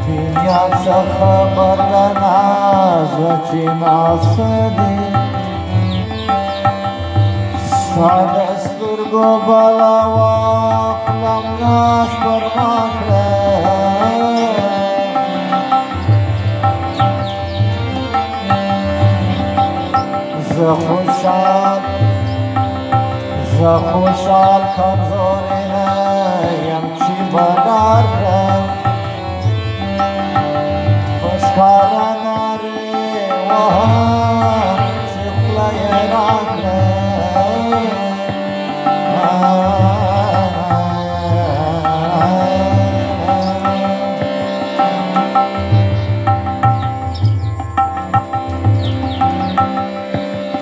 دنیا څه خبر له نازه چې ناسه دي ستا د سترګو بلا واخلم ناش پر ما کړه زه خوشحال کمزوری نه یم چې بدار کړم په ښکاره نارې وهم چې خوله یې راکړه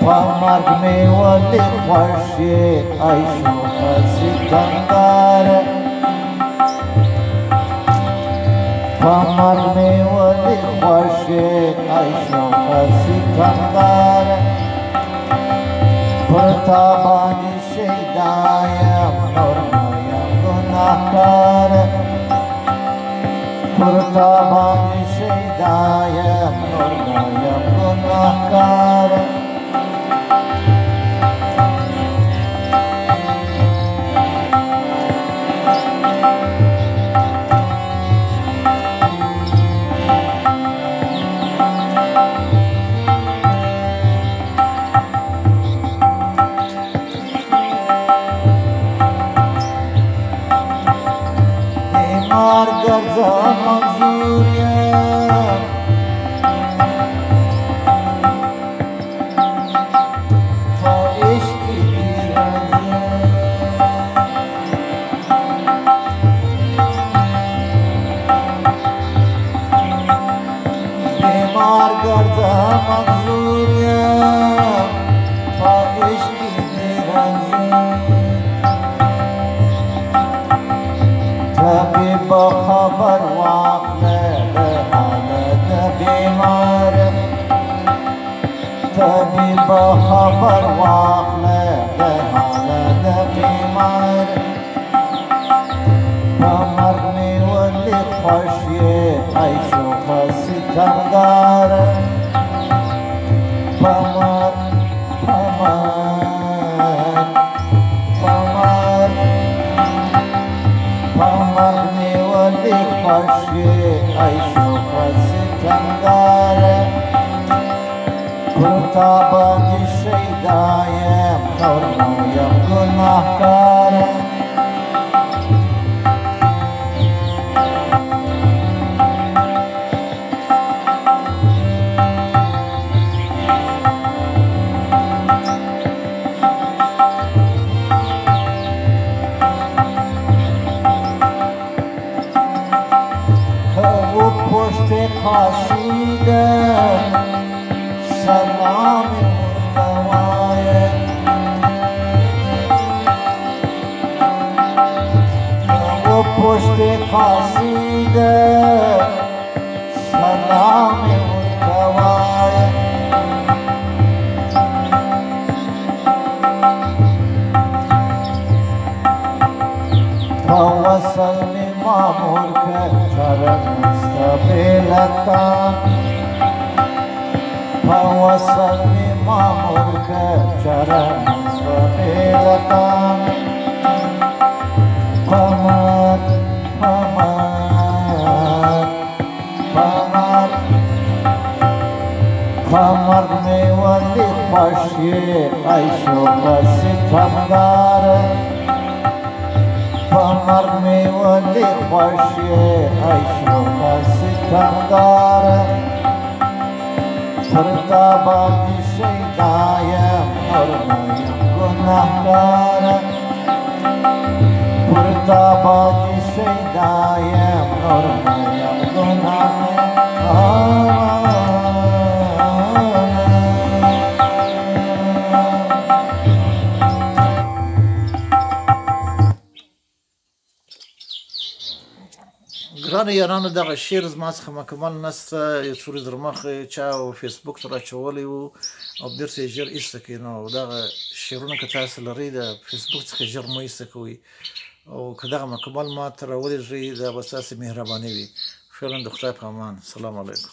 په مرګ مې ولې خوښ یې ای شوخه سکندره په مرګ مې ولې خوښ یې ای شوخه سکندره پر تا باندې شیدا یم نور نه یم ګناهکاره پر تا باندې شیدا یم نور نه یم ګناهکاره ګرځه منظور یم په عشق کې راځه بیمار ګرځه منظور یم په عشق کې راځه طبیب خبر واخله د حالت بیمار طبیب خبر واخله د حالت بیمار په مرګ مې ولې خوښ یې ای شوخه سکندره په مرګ خوښ یې ای شوخه سکندره پر تا باندې شیدا یم نور نه یم ګناهکاره پشت خاصیده سلام ورته وایه و پشت خاصیده سلام ورته وایه په وصل مې مامور که چاره نسته بېلته په وصل مې مامور که چاره نسته بېلته په مرګ مې ولې خوښ یې ای شوخه سکندره په مرګ مې ولې خوښ یې ای شوخه سکندره پر تا باندې شیدا یم نور نه یم ګناهکاره پر تا باندې شیدا یم نور نه یم ګناهکاره ګرانو یارانو دغه شعر زما څخه مکمل نسته یو څو ورځې مخکې چا فیسبوک ته راچولی و او بیرته یې ژر ایسته کړي نو دغه شعرونه که تاسو لرئ د فیسبوک څخه ژر مه ایسته کوئ او که دغه مکمل ما ته راولېږئ دا به ستاسې مهرباني وي. فعلا د خدای په امان. السلام علیکم.